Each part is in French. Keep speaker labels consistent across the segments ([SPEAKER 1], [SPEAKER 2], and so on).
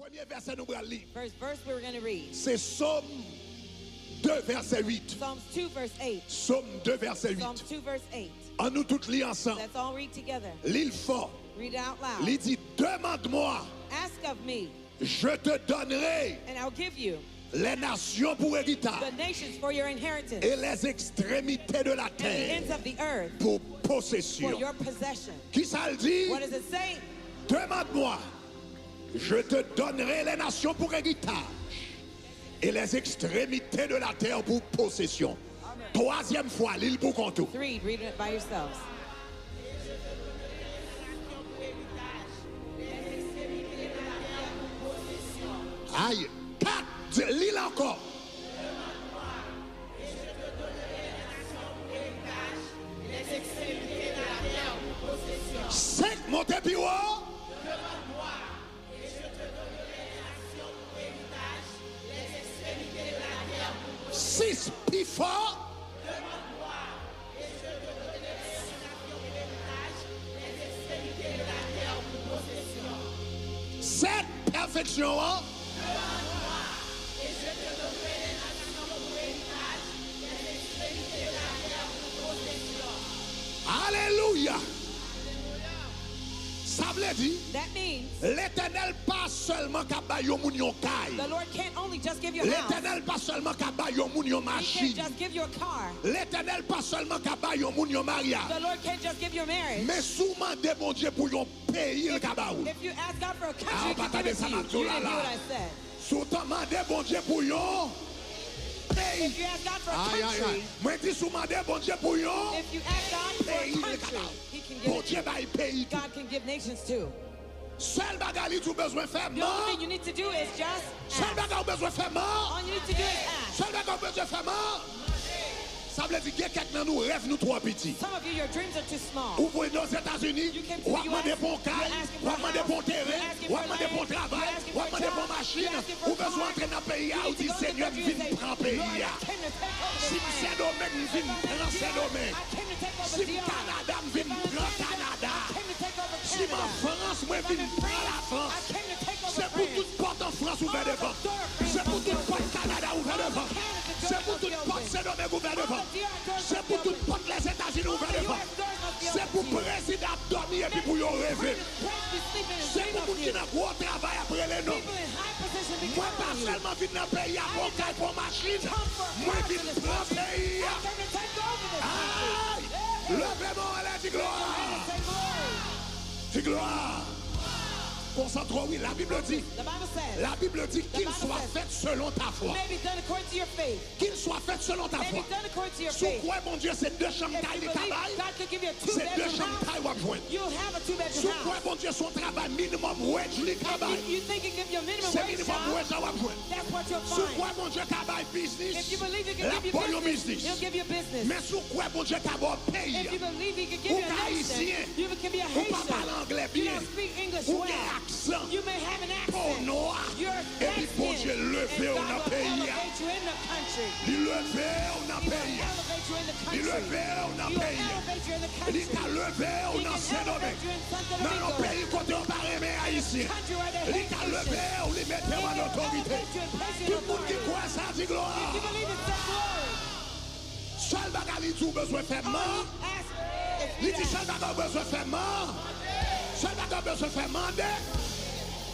[SPEAKER 1] Premier verset nous allons lire.
[SPEAKER 2] First verse we were going to read.
[SPEAKER 1] C'est Psaume 2 verset 8.
[SPEAKER 2] Psalms 2 verse 8.
[SPEAKER 1] Psaume 2 verset 8.
[SPEAKER 2] Psalms 2 verse 8.
[SPEAKER 1] En nous toutes lire ensemble.
[SPEAKER 2] Let's all read together.
[SPEAKER 1] L'île fort.
[SPEAKER 2] Read it out loud.
[SPEAKER 1] Il dit demande-moi,
[SPEAKER 2] Ask of me,
[SPEAKER 1] je te donnerai
[SPEAKER 2] and I'll give you
[SPEAKER 1] les nations pour héritage
[SPEAKER 2] the nations for your inheritance,
[SPEAKER 1] et les extrémités de la
[SPEAKER 2] and the
[SPEAKER 1] terre
[SPEAKER 2] ends of the earth
[SPEAKER 1] pour
[SPEAKER 2] for
[SPEAKER 1] possession.
[SPEAKER 2] your possession.
[SPEAKER 1] Qui ça le dit?
[SPEAKER 2] What does it say?
[SPEAKER 1] Demande-moi, je te donnerai les nations pour héritage et les extrémités de la terre pour possession. Troisième fois, l'île pour contour.
[SPEAKER 2] 3, read it by yourselves.
[SPEAKER 1] Aïe, 4, l'île encore. 5, montez plus haut. 6, plus fort. 7, perfection. Alléluia. Ça veut dire,
[SPEAKER 2] That means
[SPEAKER 1] l'Éternel pas seulement qu'à bailler moun yon caille.
[SPEAKER 2] the Lord can't only just give you a house.
[SPEAKER 1] L'Éternel pas seulement qu'à bailler moun yon
[SPEAKER 2] He can't
[SPEAKER 1] machine.
[SPEAKER 2] just give you a car.
[SPEAKER 1] L'Éternel pas seulement qu'à bailler moun yon mariage.
[SPEAKER 2] The Lord can't just give you a marriage.
[SPEAKER 1] Mais souvent des bon Dieu pour yon pays le kabaou.
[SPEAKER 2] If you ask God for a country,
[SPEAKER 1] Ah,
[SPEAKER 2] He can give it to you. You didn't hear what I said.
[SPEAKER 1] Soutant mandé bon Dieu pour yon pays.
[SPEAKER 2] If you ask God for a
[SPEAKER 1] Aïe aïe aïe.
[SPEAKER 2] country,
[SPEAKER 1] Moi dis sous mandé bon Dieu pour yon
[SPEAKER 2] if you ask God for
[SPEAKER 1] pays
[SPEAKER 2] a
[SPEAKER 1] le
[SPEAKER 2] country,
[SPEAKER 1] kabaou.
[SPEAKER 2] He can
[SPEAKER 1] Bon
[SPEAKER 2] give it to
[SPEAKER 1] Dieu
[SPEAKER 2] you.
[SPEAKER 1] bail pays.
[SPEAKER 2] God can give nations too.
[SPEAKER 1] Seul bagali tout besoin faire
[SPEAKER 2] The only
[SPEAKER 1] mort.
[SPEAKER 2] thing you need to do is just
[SPEAKER 1] Seul
[SPEAKER 2] ask.
[SPEAKER 1] bagali besoin faire mort.
[SPEAKER 2] All you need to do is ask.
[SPEAKER 1] Seul bagali besoin faire mort. Ça veut dire que quelqu'un nous rêve nous trop petits.
[SPEAKER 2] Some of you, your dreams are too small.
[SPEAKER 1] Ou pour aux États-Unis,
[SPEAKER 2] You came to
[SPEAKER 1] ou
[SPEAKER 2] the
[SPEAKER 1] à demander
[SPEAKER 2] US,
[SPEAKER 1] pour caille,
[SPEAKER 2] you're asking
[SPEAKER 1] ou
[SPEAKER 2] for
[SPEAKER 1] à
[SPEAKER 2] a
[SPEAKER 1] demander
[SPEAKER 2] house,
[SPEAKER 1] pour terrain,
[SPEAKER 2] you're asking
[SPEAKER 1] ou à
[SPEAKER 2] for
[SPEAKER 1] demander pour
[SPEAKER 2] land,
[SPEAKER 1] travail,
[SPEAKER 2] you're asking
[SPEAKER 1] ou à
[SPEAKER 2] for a
[SPEAKER 1] demander pour
[SPEAKER 2] job,
[SPEAKER 1] machine,
[SPEAKER 2] you're asking for
[SPEAKER 1] ou
[SPEAKER 2] a
[SPEAKER 1] besoin
[SPEAKER 2] car.
[SPEAKER 1] entrer dans le pays,
[SPEAKER 2] You
[SPEAKER 1] ou
[SPEAKER 2] need to
[SPEAKER 1] dit
[SPEAKER 2] go to the
[SPEAKER 1] Seigneur,
[SPEAKER 2] country
[SPEAKER 1] viens
[SPEAKER 2] and say,
[SPEAKER 1] prendre
[SPEAKER 2] Lord,
[SPEAKER 1] pays.
[SPEAKER 2] I came to take over
[SPEAKER 1] Si
[SPEAKER 2] this land.
[SPEAKER 1] Saint-Domingue vient prendre Saint-Domingue,
[SPEAKER 2] I came to take over
[SPEAKER 1] si
[SPEAKER 2] Dion.
[SPEAKER 1] Canada vient prendre Canada,
[SPEAKER 2] I came to take over
[SPEAKER 1] si ma
[SPEAKER 2] Canada.
[SPEAKER 1] France moi
[SPEAKER 2] If I'm
[SPEAKER 1] vient
[SPEAKER 2] in
[SPEAKER 1] prendre la
[SPEAKER 2] France,
[SPEAKER 1] France,
[SPEAKER 2] I came to take over
[SPEAKER 1] c'est pour
[SPEAKER 2] France.
[SPEAKER 1] toute porte en France ouvert devant, c'est pour toute porte Canada ouvert devant, c'est pour toute porte Saint-Domingue ouvert devant, c'est pour toute porte les États-Unis ouvert devant. C'est pour le président dormir et puis pour y rêver. C'est pour les gens qui ont un gros travail après les noms. Moi, pas seulement venir dans le pays pour caille pour machine. Moi, je viens dans le pays. Aïe! Levez-moi, allez, dis gloire! Dis gloire! Concentre-toi, oui, la Bible dit.
[SPEAKER 2] The Bible says,
[SPEAKER 1] La Bible dit qu'il soit fait selon ta foi.
[SPEAKER 2] may be done according to your faith.
[SPEAKER 1] Qu'il soit fait selon ta
[SPEAKER 2] May
[SPEAKER 1] foi.
[SPEAKER 2] be done according to your
[SPEAKER 1] Sous
[SPEAKER 2] faith.
[SPEAKER 1] quoi, mon Dieu, c'est deux chambres
[SPEAKER 2] If
[SPEAKER 1] taille
[SPEAKER 2] you
[SPEAKER 1] de
[SPEAKER 2] believe
[SPEAKER 1] travail?
[SPEAKER 2] God could give you a
[SPEAKER 1] C'est deux
[SPEAKER 2] two-bedroom
[SPEAKER 1] chambres
[SPEAKER 2] house,
[SPEAKER 1] taille ou joindre.
[SPEAKER 2] you'll have a two-bedroom
[SPEAKER 1] Sous quoi,
[SPEAKER 2] house.
[SPEAKER 1] mon Dieu, son travail minimum wage, le travail.
[SPEAKER 2] If you think it give you a minimum
[SPEAKER 1] C'est
[SPEAKER 2] wage
[SPEAKER 1] minimum
[SPEAKER 2] job,
[SPEAKER 1] wage à joindre.
[SPEAKER 2] that's what you'll
[SPEAKER 1] Sous
[SPEAKER 2] find.
[SPEAKER 1] quoi, mon Dieu, travail
[SPEAKER 2] If
[SPEAKER 1] business?
[SPEAKER 2] you believe he can
[SPEAKER 1] La
[SPEAKER 2] give you
[SPEAKER 1] polio
[SPEAKER 2] business, he'll
[SPEAKER 1] business.
[SPEAKER 2] give you business.
[SPEAKER 1] Mais sous quoi, mon Dieu, travail pays?
[SPEAKER 2] If you believe he can give
[SPEAKER 1] Ou
[SPEAKER 2] you a nation,
[SPEAKER 1] haïtien.
[SPEAKER 2] you can be a
[SPEAKER 1] Ou pas
[SPEAKER 2] Haitian.
[SPEAKER 1] parler anglais
[SPEAKER 2] You
[SPEAKER 1] bien.
[SPEAKER 2] don't speak English
[SPEAKER 1] Ou
[SPEAKER 2] well.
[SPEAKER 1] bien accent.
[SPEAKER 2] You may have an
[SPEAKER 1] Pour
[SPEAKER 2] accent.
[SPEAKER 1] noir.
[SPEAKER 2] You're
[SPEAKER 1] Et puis, bon Dieu,
[SPEAKER 2] Mexican.
[SPEAKER 1] levé
[SPEAKER 2] And
[SPEAKER 1] au
[SPEAKER 2] God will
[SPEAKER 1] pays.
[SPEAKER 2] elevate you in the country.
[SPEAKER 1] Il levé au
[SPEAKER 2] He will
[SPEAKER 1] pays.
[SPEAKER 2] elevate you in the
[SPEAKER 1] Il
[SPEAKER 2] country.
[SPEAKER 1] levé au
[SPEAKER 2] He will
[SPEAKER 1] pays.
[SPEAKER 2] elevate you in the
[SPEAKER 1] Il
[SPEAKER 2] country.
[SPEAKER 1] t'a levé au
[SPEAKER 2] He can
[SPEAKER 1] Saint-Domingue.
[SPEAKER 2] elevate you in Santo
[SPEAKER 1] Dans le
[SPEAKER 2] Domingo.
[SPEAKER 1] pays côté on parle mais haïtien.
[SPEAKER 2] Country where they
[SPEAKER 1] Il
[SPEAKER 2] hate
[SPEAKER 1] t'a
[SPEAKER 2] Haitians.
[SPEAKER 1] levé ou les mettre en autorité.
[SPEAKER 2] Elevate you and place you
[SPEAKER 1] Tout
[SPEAKER 2] in
[SPEAKER 1] le monde qui
[SPEAKER 2] authority.
[SPEAKER 1] croit ça dit gloire.
[SPEAKER 2] If you believe it, say glory.
[SPEAKER 1] Seul bagali tout besoin faire mort.
[SPEAKER 2] Ask if
[SPEAKER 1] Il
[SPEAKER 2] you
[SPEAKER 1] dit seul bagali besoin faire mort. Seul bagali besoin faire demander.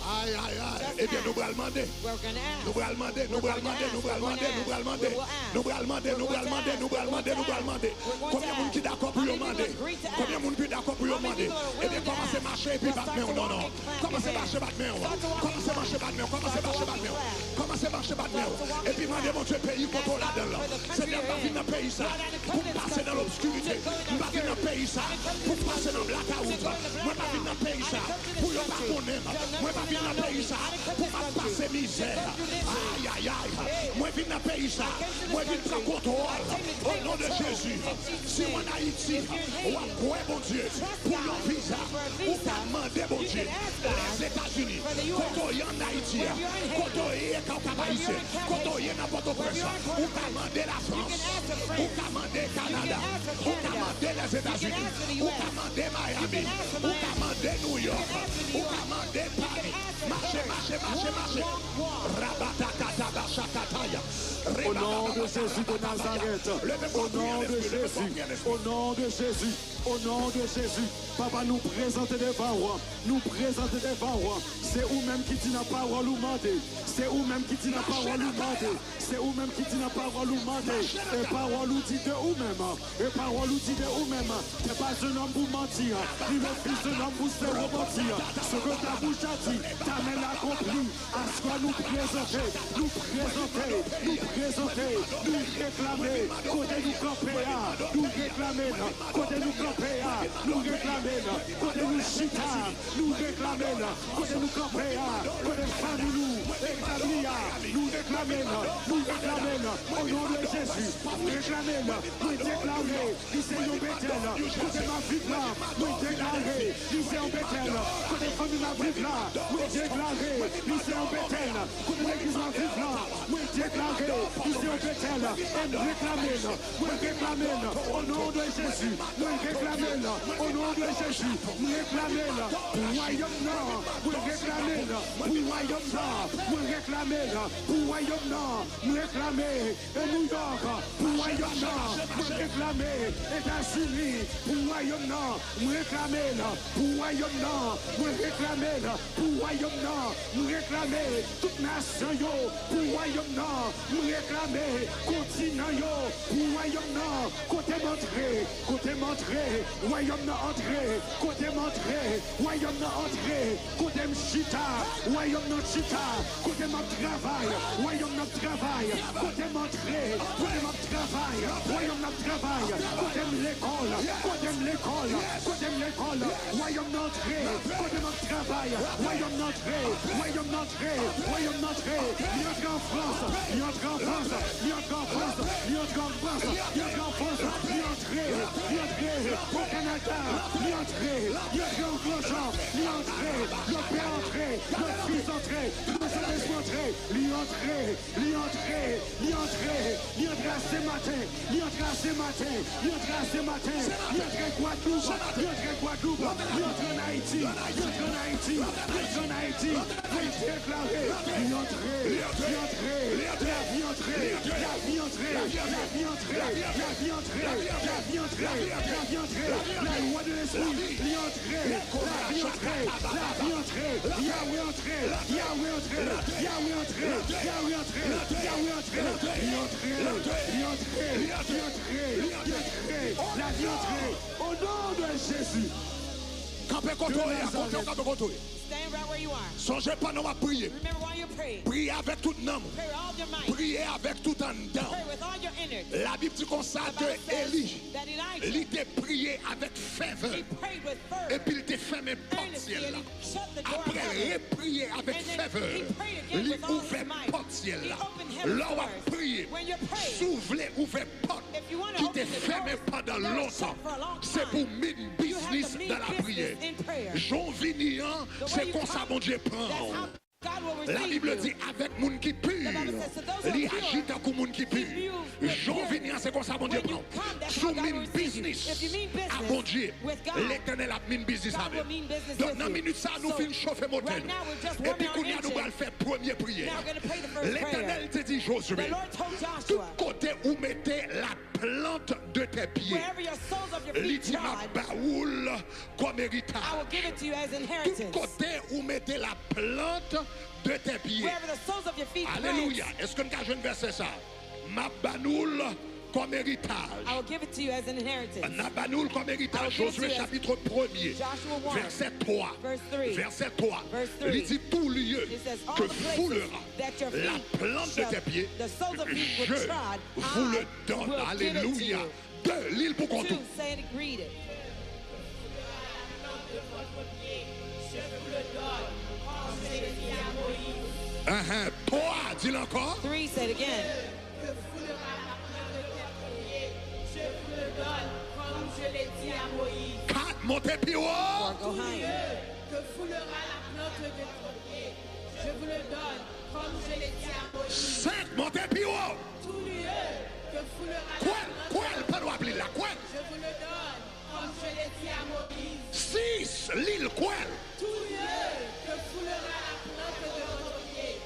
[SPEAKER 1] Aïe, aïe, aïe. Eh bien, nous allons demander.
[SPEAKER 2] we're going to ask.
[SPEAKER 1] Nous allons demander, nous allons demander, nous allons demander, nous allons demander. Nous allons demander, nous allons demander, nous allons demander, nous allons demander. Combien de monde qui est d'accord pour demander? Combien de monde qui est d'accord pour demander? Eh bien, commencez à marcher et puis battre main. Non, non. Commencez à marcher, battre main. Commencez à marcher, battre main. Commencez à marcher, battre main. Commencez à marcher, battre main. Et puis, demandez mon Dieu, pays contre là-dedans. Seigneur, pas venir dans le pays ça. Pour passer dans l'obscurité. Pas venir dans le pays ça. Pour passer dans le blackout. Moi, pas venir dans le pays ça. Pour ne pas connaître. Moi, pas venir dans le pays ça. Pour pas passer misère. Aïe, aïe, aïe. Moi, je viens dans le pays ça. Moi, je viens prendre contrôle. Au nom de Jésus. Si on en Haïti, on va quoi, bon Dieu, pour leur visa, ou pas demander, bon Dieu, les États-Unis, quand on est en Haïti, quand on est en Cap-Haïtien, quand on est dans Port-au-Prince, ou pas demander la France, ou pas demander Canada, ou pas demander les États-Unis, ou pas demander Miami, ou pas demander New York, ou pas demander Paris. Marchez, marchez, marchez, marchez.
[SPEAKER 3] Au nom de Jésus de Nazareth, au nom de Jésus, au nom de Jésus, au nom de Jésus, Papa, nous présenter devant toi, nous présenter devant toi. C'est vous-même qui dit la parole ou mandé, c'est vous-même qui dit la parole ou mandé, c'est vous-même qui dit la parole ou mandé, et parole ou dit de vous-même, et parole ou dit de vous-même. C'est pas un homme pour mentir, ni le fils d'un homme pour se repentir. Ce que ta bouche a dit, ta main l'a accompli. À ce que nous présenter, nous présenter, nous présenter, nous réclamer, côté nous camper, nous réclamer, côté nous camper, nous réclamer, côté nous chita, nous réclamer, côté nous camper, côté famille, nous réclamer, au nom de Jésus, nous réclamer, nous déclarer, nous sommes Bethel, côté ma vie là, nous déclarer, nous sommes Bethel, côté famille ma vie là, nous déclarer, nous sommes Bethel, côté l'église ma vie là, nous déclarer, nous sommes Bethel, et nous réclamer, au nom de Jésus, nous réclamer, au nom de Jésus, nous réclamer, pour royaume nord, nous réclamer, pour royaume nord, nous réclamer, pour royaume nord, nous réclamer, et New York, pour royaume nord, nous réclamer, États-Unis, pour royaume nord, nous réclamer, pour royaume nord, nous réclamer, pour royaume nord, nous réclamer, toute nation yo, pour royaume nord, nous réclamer, continent yo, pour royaume nord, côté montré, royaume nord entré, côté montré, royaume nord entré, côté m'chita, royaume nord chita, côté mon travail, royaume nord travail, côté montré, côté mon travail, royaume nord travail, côté l'école, royaume nord entré, côté mon travail, royaume nord entré, il entre en France, il entre en France, il entre en France, il entre en France, il entre en France, il entre au Canada, il entre en Grosjean, il entre, le Père entré, le Fils entré, le Saint-Esprit entré, il entre à ce matin, il entre Guadeloupe, il entre en Haïti, il déclaré, il entré, la vie entrée, la loi de l'esprit, il entré, la vie entrée, Yahweh entré, la vie entrée, au nom de Jésus.
[SPEAKER 2] Stand right where you are.
[SPEAKER 1] Songez pas nous à prier.
[SPEAKER 2] Remember while you're praying.
[SPEAKER 1] Priez avec tout nom.
[SPEAKER 2] Pray with all your might.
[SPEAKER 1] Priez avec tout en dedans.
[SPEAKER 2] Pray with all your innards.
[SPEAKER 1] La Bible dit comme ça
[SPEAKER 2] The
[SPEAKER 1] que
[SPEAKER 2] Bible says
[SPEAKER 1] Élie,
[SPEAKER 2] that Elijah,
[SPEAKER 1] il était prié avec ferveur.
[SPEAKER 2] he prayed with
[SPEAKER 1] Et
[SPEAKER 2] fervor,
[SPEAKER 1] puis il était fermé porte
[SPEAKER 2] earnestly,
[SPEAKER 1] ciel
[SPEAKER 2] and
[SPEAKER 1] là.
[SPEAKER 2] he shut the door of
[SPEAKER 1] Après,
[SPEAKER 2] heaven.
[SPEAKER 1] prier avec
[SPEAKER 2] And then
[SPEAKER 1] ferveur.
[SPEAKER 2] he prayed again
[SPEAKER 1] Il
[SPEAKER 2] with all his
[SPEAKER 1] ouvert
[SPEAKER 2] might.
[SPEAKER 1] porte ciel
[SPEAKER 2] He
[SPEAKER 1] là.
[SPEAKER 2] opened heaven's
[SPEAKER 1] L'on a
[SPEAKER 2] doors.
[SPEAKER 1] prié.
[SPEAKER 2] When you pray,
[SPEAKER 1] S'ouvrir, ouvert porte
[SPEAKER 2] if you want to
[SPEAKER 1] qui
[SPEAKER 2] open
[SPEAKER 1] était
[SPEAKER 2] the
[SPEAKER 1] fermé
[SPEAKER 2] doors
[SPEAKER 1] pendant
[SPEAKER 2] that were
[SPEAKER 1] longtemps.
[SPEAKER 2] shut for a long
[SPEAKER 1] C'est pour
[SPEAKER 2] time,
[SPEAKER 1] mine
[SPEAKER 2] you have
[SPEAKER 1] business
[SPEAKER 2] to mean
[SPEAKER 1] dans la prière.
[SPEAKER 2] business in prayer.
[SPEAKER 1] Jean Vignian,
[SPEAKER 2] The way
[SPEAKER 1] c'est
[SPEAKER 2] you
[SPEAKER 1] comme ça
[SPEAKER 2] come,
[SPEAKER 1] mon Dieu
[SPEAKER 2] that's
[SPEAKER 1] prend.
[SPEAKER 2] how God will
[SPEAKER 1] La
[SPEAKER 2] receive
[SPEAKER 1] Bible
[SPEAKER 2] you.
[SPEAKER 1] dit avec moun qui pur,
[SPEAKER 2] The Bible says, so those who are
[SPEAKER 1] il
[SPEAKER 2] pure,
[SPEAKER 1] agit comme moun qui pur.
[SPEAKER 2] he moves with
[SPEAKER 1] Jean
[SPEAKER 2] purity.
[SPEAKER 1] Vignian, c'est comme ça mon Dieu
[SPEAKER 2] When you
[SPEAKER 1] prend.
[SPEAKER 2] come, that's
[SPEAKER 1] Sous
[SPEAKER 2] how God will
[SPEAKER 1] mine
[SPEAKER 2] receive you.
[SPEAKER 1] business,
[SPEAKER 2] If you mean business
[SPEAKER 1] à bon Dieu,
[SPEAKER 2] with God,
[SPEAKER 1] l'éternel a mine business
[SPEAKER 2] God
[SPEAKER 1] avec.
[SPEAKER 2] will mean business
[SPEAKER 1] Donc
[SPEAKER 2] with
[SPEAKER 1] dans
[SPEAKER 2] you.
[SPEAKER 1] minute ça, nous
[SPEAKER 2] So,
[SPEAKER 1] finissons chauffer moteur.
[SPEAKER 2] right now we're just
[SPEAKER 1] Et puis
[SPEAKER 2] warming
[SPEAKER 1] qu'on
[SPEAKER 2] our
[SPEAKER 1] nous
[SPEAKER 2] engine.
[SPEAKER 1] allons faire première prière.
[SPEAKER 2] Now we're going to pray the first
[SPEAKER 1] L'éternel
[SPEAKER 2] prayer.
[SPEAKER 1] te dit Josué,
[SPEAKER 2] The Lord told
[SPEAKER 1] tout
[SPEAKER 2] Joshua,
[SPEAKER 1] côté où mettez la plante de tes pieds,
[SPEAKER 2] wherever your soles of your feet
[SPEAKER 1] l'ultima
[SPEAKER 2] trod,
[SPEAKER 1] baoul comme
[SPEAKER 2] I
[SPEAKER 1] héritage.
[SPEAKER 2] will give it to you as
[SPEAKER 1] Tout
[SPEAKER 2] inheritance.
[SPEAKER 1] côté où mettez la plante de tes pieds.
[SPEAKER 2] Wherever the soles of your feet
[SPEAKER 1] Alléluia.
[SPEAKER 2] plant,
[SPEAKER 1] Est-ce que nous avons un verset ça? Ma banoul comme héritage.
[SPEAKER 2] I will give it to you as an inheritance.
[SPEAKER 1] Nabanoul comme héritage. Josué chapitre 1er.
[SPEAKER 2] Joshua 1,
[SPEAKER 1] verset 3.
[SPEAKER 2] verse 3.
[SPEAKER 1] Verset 3.
[SPEAKER 2] Verse 3.
[SPEAKER 1] Il dit tout lieu
[SPEAKER 2] It says, all
[SPEAKER 1] que
[SPEAKER 2] the places
[SPEAKER 1] foulera
[SPEAKER 2] that your
[SPEAKER 1] la
[SPEAKER 2] feet
[SPEAKER 1] plante de
[SPEAKER 2] shall-
[SPEAKER 1] tes pieds,
[SPEAKER 2] the soles of feet
[SPEAKER 1] je
[SPEAKER 2] will trod,
[SPEAKER 1] vous le
[SPEAKER 2] I
[SPEAKER 1] donne.
[SPEAKER 2] will give it to
[SPEAKER 1] Alléluia.
[SPEAKER 2] you.
[SPEAKER 1] 2. L'île pour compte.
[SPEAKER 2] 2, say it, read it.
[SPEAKER 1] Toi, dis-le encore.
[SPEAKER 2] 3, say it again.
[SPEAKER 1] Quatre, montez plus haut.
[SPEAKER 2] 4, go higher.
[SPEAKER 4] Que foulera la plante de ton pied. Je vous le donne, comme je l'ai dit à Moïse.
[SPEAKER 1] 5, montez plus haut.
[SPEAKER 4] Tout lieu que foulera
[SPEAKER 1] Quoi?
[SPEAKER 4] la
[SPEAKER 1] Quoi?
[SPEAKER 4] plante
[SPEAKER 1] Elle peut nous appeler la quoi?
[SPEAKER 4] je vous le donne, comme je l'ai dit à Moïse.
[SPEAKER 1] 6, l'île quoi?
[SPEAKER 4] Tout lieu que foulera la plante de ton pied.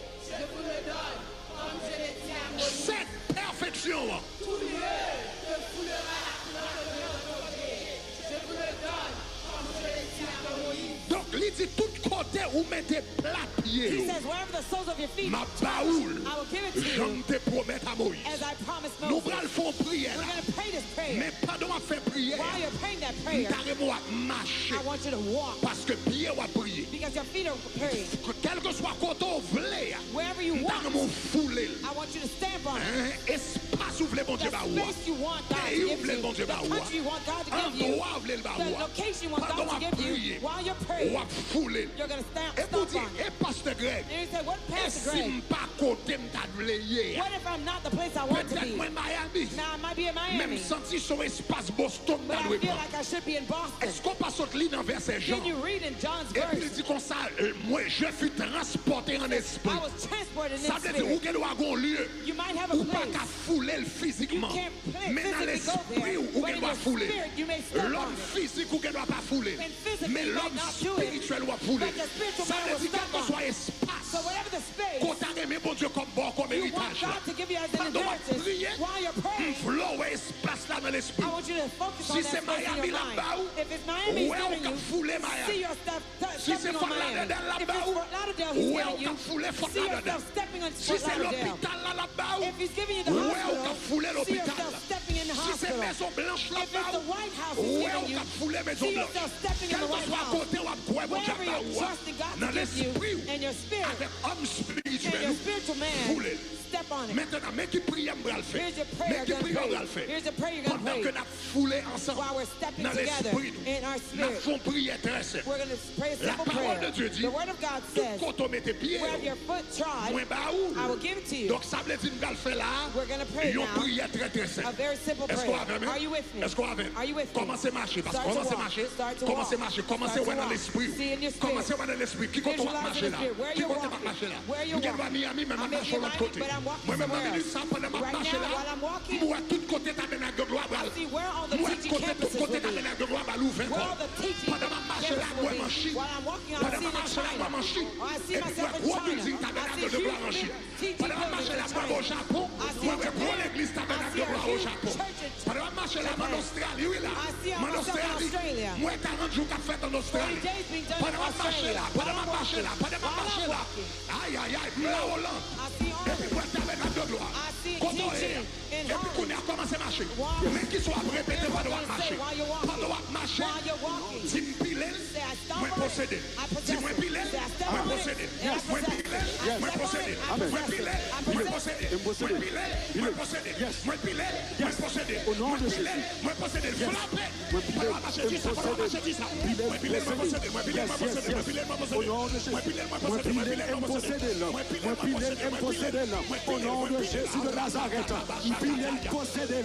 [SPEAKER 1] mettez plat
[SPEAKER 2] He
[SPEAKER 1] pied,
[SPEAKER 2] says, wherever the soles of your feet
[SPEAKER 1] ma
[SPEAKER 2] touch,
[SPEAKER 1] baoule,
[SPEAKER 2] I will give it to
[SPEAKER 1] j'en
[SPEAKER 2] you
[SPEAKER 1] te promets à Moïse.
[SPEAKER 2] as I promised
[SPEAKER 1] Nous
[SPEAKER 2] Moses.
[SPEAKER 1] allons faire prière
[SPEAKER 2] We're
[SPEAKER 1] là.
[SPEAKER 2] going to pray this prayer.
[SPEAKER 1] Mais pendant qu'on fait prière,
[SPEAKER 2] While you're praying that prayer,
[SPEAKER 1] carrément à marcher.
[SPEAKER 2] I want you to walk
[SPEAKER 1] Parce que pied va prier.
[SPEAKER 2] because your feet are praying.
[SPEAKER 1] Quel que soit côté où vous voulez,
[SPEAKER 2] Wherever you walk,
[SPEAKER 1] carrément foulé.
[SPEAKER 2] I want you to stamp on it.
[SPEAKER 1] Espace où vous voulez bon Dieu
[SPEAKER 2] The
[SPEAKER 1] va voir.
[SPEAKER 2] space you want God to
[SPEAKER 1] Pays où
[SPEAKER 2] give
[SPEAKER 1] vous voulez bon
[SPEAKER 2] you,
[SPEAKER 1] Dieu
[SPEAKER 2] the
[SPEAKER 1] va voir.
[SPEAKER 2] country you want God to give you,
[SPEAKER 1] Endroit où vous voulez le
[SPEAKER 2] the
[SPEAKER 1] voir.
[SPEAKER 2] location you want
[SPEAKER 1] Pendant
[SPEAKER 2] God to
[SPEAKER 1] qu'on
[SPEAKER 2] give you,
[SPEAKER 1] prier,
[SPEAKER 2] while you're
[SPEAKER 1] on
[SPEAKER 2] praying,
[SPEAKER 1] va fouler.
[SPEAKER 2] you're going to
[SPEAKER 1] Et vous
[SPEAKER 2] stamp
[SPEAKER 1] dites,
[SPEAKER 2] on it.
[SPEAKER 1] et pasteur Greg,
[SPEAKER 2] And you say, what,
[SPEAKER 1] et
[SPEAKER 2] Pastor
[SPEAKER 1] si
[SPEAKER 2] Greg?
[SPEAKER 1] je pas côté m'tadouler hier,
[SPEAKER 2] What if I'm not the place I want to
[SPEAKER 1] peut-être
[SPEAKER 2] be?
[SPEAKER 1] moi Miami,
[SPEAKER 2] Now I might be in
[SPEAKER 1] même
[SPEAKER 2] Miami,
[SPEAKER 1] senti sur espace Boston
[SPEAKER 2] but I
[SPEAKER 1] t'adouler
[SPEAKER 2] feel
[SPEAKER 1] pas.
[SPEAKER 2] like I should be in Boston.
[SPEAKER 1] Est-ce qu'on passe au lit dans verset Jean?
[SPEAKER 2] Can you read in John's
[SPEAKER 1] Et puis il
[SPEAKER 2] verse?
[SPEAKER 1] dit comme ça, moi je fus transporté en esprit.
[SPEAKER 2] I was transported in
[SPEAKER 1] Ça veut dire
[SPEAKER 2] spirit.
[SPEAKER 1] où qu'elle doit avoir lieu.
[SPEAKER 2] You might have a
[SPEAKER 1] Ou pas
[SPEAKER 2] place.
[SPEAKER 1] qu'à fouler le physiquement.
[SPEAKER 2] You can't
[SPEAKER 1] Mais dans
[SPEAKER 2] physically go there,
[SPEAKER 1] l'esprit où
[SPEAKER 2] but
[SPEAKER 1] qu'elle
[SPEAKER 2] in
[SPEAKER 1] doit
[SPEAKER 2] your
[SPEAKER 1] fouler.
[SPEAKER 2] spirit, you may step on
[SPEAKER 1] L'homme
[SPEAKER 2] it.
[SPEAKER 1] physique ou qu'elle doit pas fouler.
[SPEAKER 2] And physically,
[SPEAKER 1] Mais
[SPEAKER 2] you
[SPEAKER 1] l'homme
[SPEAKER 2] might not do it,
[SPEAKER 1] spirituel doit fouler.
[SPEAKER 2] but the spiritual
[SPEAKER 1] Ça
[SPEAKER 2] man
[SPEAKER 1] veut
[SPEAKER 2] will
[SPEAKER 1] dire quel
[SPEAKER 2] step
[SPEAKER 1] que
[SPEAKER 2] on
[SPEAKER 1] soit
[SPEAKER 2] it.
[SPEAKER 1] espace.
[SPEAKER 2] So whatever the space
[SPEAKER 1] Quand t'as aimé bon Dieu comme bon, comme
[SPEAKER 2] you want
[SPEAKER 1] héritage.
[SPEAKER 2] God to give you as an
[SPEAKER 1] Pendant qu'on
[SPEAKER 2] inheritance,
[SPEAKER 1] prie,
[SPEAKER 2] while you're praying,
[SPEAKER 1] flow espace là dans l'esprit.
[SPEAKER 2] I want you to focus
[SPEAKER 1] Si
[SPEAKER 2] on that
[SPEAKER 1] c'est
[SPEAKER 2] space in
[SPEAKER 1] Miami
[SPEAKER 2] your mind.
[SPEAKER 1] là-bas,
[SPEAKER 2] If it's Miami
[SPEAKER 1] ouais, on
[SPEAKER 2] giving
[SPEAKER 1] peut
[SPEAKER 2] you,
[SPEAKER 1] fouler Miami.
[SPEAKER 2] see yourself
[SPEAKER 1] Si c'est
[SPEAKER 2] stepping on
[SPEAKER 1] Fort
[SPEAKER 2] Miami.
[SPEAKER 1] Lauderdale
[SPEAKER 2] If it's
[SPEAKER 1] là-bas,
[SPEAKER 2] Fort Lauderdale, he's
[SPEAKER 1] ouais, on
[SPEAKER 2] giving you,
[SPEAKER 1] peut fouler Fort
[SPEAKER 2] see
[SPEAKER 1] Lauderdale.
[SPEAKER 2] yourself stepping on
[SPEAKER 1] Si
[SPEAKER 2] Fort
[SPEAKER 1] c'est
[SPEAKER 2] Lauderdale.
[SPEAKER 1] l'hôpital là-bas,
[SPEAKER 2] If he's giving you the
[SPEAKER 1] ouais, on peut
[SPEAKER 2] hospital,
[SPEAKER 1] fouler
[SPEAKER 2] see
[SPEAKER 1] l'hôpital.
[SPEAKER 2] yourself stepping in the
[SPEAKER 1] Si c'est
[SPEAKER 2] hospital.
[SPEAKER 1] Maison Blanche
[SPEAKER 2] If it's the
[SPEAKER 1] là-bas,
[SPEAKER 2] White House he's
[SPEAKER 1] ouais,
[SPEAKER 2] giving
[SPEAKER 1] on
[SPEAKER 2] you,
[SPEAKER 1] peut fouler Maison
[SPEAKER 2] see
[SPEAKER 1] Blanche.
[SPEAKER 2] yourself stepping in
[SPEAKER 1] Quel
[SPEAKER 2] the
[SPEAKER 1] que
[SPEAKER 2] White
[SPEAKER 1] soit
[SPEAKER 2] House.
[SPEAKER 1] côté où on croit, bon Dieu
[SPEAKER 2] Wherever you're
[SPEAKER 1] va
[SPEAKER 2] trusting God
[SPEAKER 1] dans
[SPEAKER 2] to give you,
[SPEAKER 1] l'esprit,
[SPEAKER 2] and your spirit,
[SPEAKER 1] avec homme
[SPEAKER 2] and
[SPEAKER 1] spirituel,
[SPEAKER 2] your spiritual man,
[SPEAKER 1] fouler.
[SPEAKER 2] step on it.
[SPEAKER 1] Maintenant, mais qui prie, on va le faire.
[SPEAKER 2] Here's your prayer
[SPEAKER 1] Mais qui
[SPEAKER 2] you're
[SPEAKER 1] prie,
[SPEAKER 2] going
[SPEAKER 1] on
[SPEAKER 2] to
[SPEAKER 1] va le
[SPEAKER 2] pray.
[SPEAKER 1] faire.
[SPEAKER 2] Here's your prayer you're going to
[SPEAKER 1] Pendant
[SPEAKER 2] pray.
[SPEAKER 1] que nous foulons ensemble
[SPEAKER 2] While we're stepping
[SPEAKER 1] dans
[SPEAKER 2] together
[SPEAKER 1] l'esprit,
[SPEAKER 2] in our
[SPEAKER 1] nous
[SPEAKER 2] spirit,
[SPEAKER 1] faisons prière très simple.
[SPEAKER 2] we're going to pray a
[SPEAKER 1] La
[SPEAKER 2] simple
[SPEAKER 1] parole
[SPEAKER 2] prayer.
[SPEAKER 1] de Dieu dit,
[SPEAKER 2] The word of God
[SPEAKER 1] tout
[SPEAKER 2] says,
[SPEAKER 1] quand on met tes pieds,
[SPEAKER 2] where your foot trod,
[SPEAKER 1] moins baoul.
[SPEAKER 2] I will give it to you.
[SPEAKER 1] Donc ça veut dire que nous allons faire là,
[SPEAKER 2] We're going to pray
[SPEAKER 1] une
[SPEAKER 2] now
[SPEAKER 1] prière très très
[SPEAKER 2] a
[SPEAKER 1] simple.
[SPEAKER 2] very simple
[SPEAKER 1] Est-ce qu'on
[SPEAKER 2] prayer.
[SPEAKER 1] va faire?
[SPEAKER 2] Are you with me?
[SPEAKER 1] Est-ce qu'on va faire?
[SPEAKER 2] Are you with me?
[SPEAKER 1] Commencez à marcher, parce que
[SPEAKER 2] Start to
[SPEAKER 1] commencez à
[SPEAKER 2] walk.
[SPEAKER 1] marcher.
[SPEAKER 2] Start to
[SPEAKER 1] Commencez à
[SPEAKER 2] walk.
[SPEAKER 1] marcher, commencez
[SPEAKER 2] Start to
[SPEAKER 1] à voir dans
[SPEAKER 2] walk.
[SPEAKER 1] l'esprit.
[SPEAKER 2] See in your spirit.
[SPEAKER 1] Commencez à voir dans l'esprit. Qui compte on va
[SPEAKER 2] Visualize
[SPEAKER 1] marcher
[SPEAKER 2] in
[SPEAKER 1] là?
[SPEAKER 2] the spirit. Where
[SPEAKER 1] Qui
[SPEAKER 2] you're
[SPEAKER 1] compte on va
[SPEAKER 2] walking.
[SPEAKER 1] marcher là?
[SPEAKER 2] Where you're
[SPEAKER 1] Nous sommes à
[SPEAKER 2] walking.
[SPEAKER 1] Miami, mais
[SPEAKER 2] I
[SPEAKER 1] on
[SPEAKER 2] may
[SPEAKER 1] marche
[SPEAKER 2] be in
[SPEAKER 1] de l'autre
[SPEAKER 2] Miami,
[SPEAKER 1] côté.
[SPEAKER 2] but I'm walking
[SPEAKER 1] Moi-même,
[SPEAKER 2] somewhere
[SPEAKER 1] minute,
[SPEAKER 2] else.
[SPEAKER 1] ça, pendant ma
[SPEAKER 2] Right
[SPEAKER 1] marche
[SPEAKER 2] now,
[SPEAKER 1] là,
[SPEAKER 2] while I'm walking,
[SPEAKER 1] moi, tout côté tabernacle de gloire,
[SPEAKER 2] I see where all the
[SPEAKER 1] moi,
[SPEAKER 2] teaching
[SPEAKER 1] côté
[SPEAKER 2] campuses will be.
[SPEAKER 1] tabernacle de gloire, ouvert.
[SPEAKER 2] Where all the teaching
[SPEAKER 1] Pendant ma marche là,
[SPEAKER 2] campuses
[SPEAKER 1] moi,
[SPEAKER 2] will
[SPEAKER 1] en
[SPEAKER 2] be.
[SPEAKER 1] Chine.
[SPEAKER 2] While I'm walking, I
[SPEAKER 1] Pendant
[SPEAKER 2] see
[SPEAKER 1] ma
[SPEAKER 2] in
[SPEAKER 1] marche là,
[SPEAKER 2] China.
[SPEAKER 1] moi, en Chine.
[SPEAKER 2] Or I see
[SPEAKER 1] Et puis,
[SPEAKER 2] myself in
[SPEAKER 1] gros
[SPEAKER 2] China.
[SPEAKER 1] building
[SPEAKER 2] I
[SPEAKER 1] tabernacle
[SPEAKER 2] see
[SPEAKER 1] de gloire en
[SPEAKER 2] huge
[SPEAKER 1] Chine.
[SPEAKER 2] teaching
[SPEAKER 1] Pendant ma marche
[SPEAKER 2] buildings
[SPEAKER 1] là,
[SPEAKER 2] in
[SPEAKER 1] moi, au
[SPEAKER 2] China.
[SPEAKER 1] Japon.
[SPEAKER 2] I see
[SPEAKER 1] Moi,
[SPEAKER 2] in
[SPEAKER 1] je prends
[SPEAKER 2] Japan.
[SPEAKER 1] l'église
[SPEAKER 2] I
[SPEAKER 1] tabernacle
[SPEAKER 2] see
[SPEAKER 1] de
[SPEAKER 2] a
[SPEAKER 1] gloire au
[SPEAKER 2] huge
[SPEAKER 1] Japon.
[SPEAKER 2] church in
[SPEAKER 1] Pendant ma marche là, moi, en Australie, oui, là.
[SPEAKER 2] I see
[SPEAKER 1] Moi, en
[SPEAKER 2] myself in Australia.
[SPEAKER 1] Moi, 40 jours qu'a fait en
[SPEAKER 2] 40
[SPEAKER 1] Australie.
[SPEAKER 2] days being done in
[SPEAKER 1] Pendant ma marche
[SPEAKER 2] Australia.
[SPEAKER 1] là, pendant ma marche là, pendant ma
[SPEAKER 2] While I'm
[SPEAKER 1] marche là.
[SPEAKER 2] walking.
[SPEAKER 1] Aïe, aïe, aïe, la Hollande.
[SPEAKER 2] I see
[SPEAKER 1] Et puis,
[SPEAKER 2] all
[SPEAKER 1] moi, tabernacle de gloire.
[SPEAKER 2] I see
[SPEAKER 1] Quand on
[SPEAKER 2] teaching
[SPEAKER 1] est,
[SPEAKER 2] in
[SPEAKER 1] et puis, qu'on a commencé à marcher.
[SPEAKER 2] Wow.
[SPEAKER 1] Mais qui soit répété
[SPEAKER 2] Here's what
[SPEAKER 1] pendant
[SPEAKER 2] I'm
[SPEAKER 1] la
[SPEAKER 2] gonna say
[SPEAKER 1] marcher.
[SPEAKER 2] while you're walking.
[SPEAKER 1] Pendant la marcher,
[SPEAKER 2] While you're walking.
[SPEAKER 1] si me pilel,
[SPEAKER 2] Say, I stumble
[SPEAKER 1] moi
[SPEAKER 2] on it.
[SPEAKER 1] posséder.
[SPEAKER 2] I
[SPEAKER 1] Si
[SPEAKER 2] possess
[SPEAKER 1] moi
[SPEAKER 2] it.
[SPEAKER 1] pilel,
[SPEAKER 2] Say, I step
[SPEAKER 1] moi
[SPEAKER 2] on it.
[SPEAKER 1] posséder.
[SPEAKER 2] And I
[SPEAKER 1] Moi
[SPEAKER 2] possess it.
[SPEAKER 1] pilel,
[SPEAKER 2] I
[SPEAKER 1] moi
[SPEAKER 2] step on
[SPEAKER 1] posséder.
[SPEAKER 2] it. I
[SPEAKER 1] Moi
[SPEAKER 2] possess it.
[SPEAKER 1] pilel,
[SPEAKER 2] I
[SPEAKER 1] moi
[SPEAKER 2] possess
[SPEAKER 1] posséder.
[SPEAKER 2] it.
[SPEAKER 1] Moi pilel, moi posséder. Moi pilel, moi posséder.
[SPEAKER 3] Au nom
[SPEAKER 1] Moi
[SPEAKER 3] de
[SPEAKER 1] pilel,
[SPEAKER 3] Jésus.
[SPEAKER 1] moi posséder. Frappez.
[SPEAKER 3] Moi pilel,
[SPEAKER 1] Pendant la marche, dis ça, pendant la marche, dis ça. Moi pilel, moi posséder. Moi pilel, moi posséder. Moi pilel, moi posséder.
[SPEAKER 3] Au nom de Jésus.
[SPEAKER 1] Moi pilel, moi
[SPEAKER 3] Moi
[SPEAKER 1] posséder. Moi
[SPEAKER 3] pilel,
[SPEAKER 1] pilel, moi posséder.
[SPEAKER 3] moi pilel, posséder. Au nom de Jésus de Nazareth. Pilel, posséder.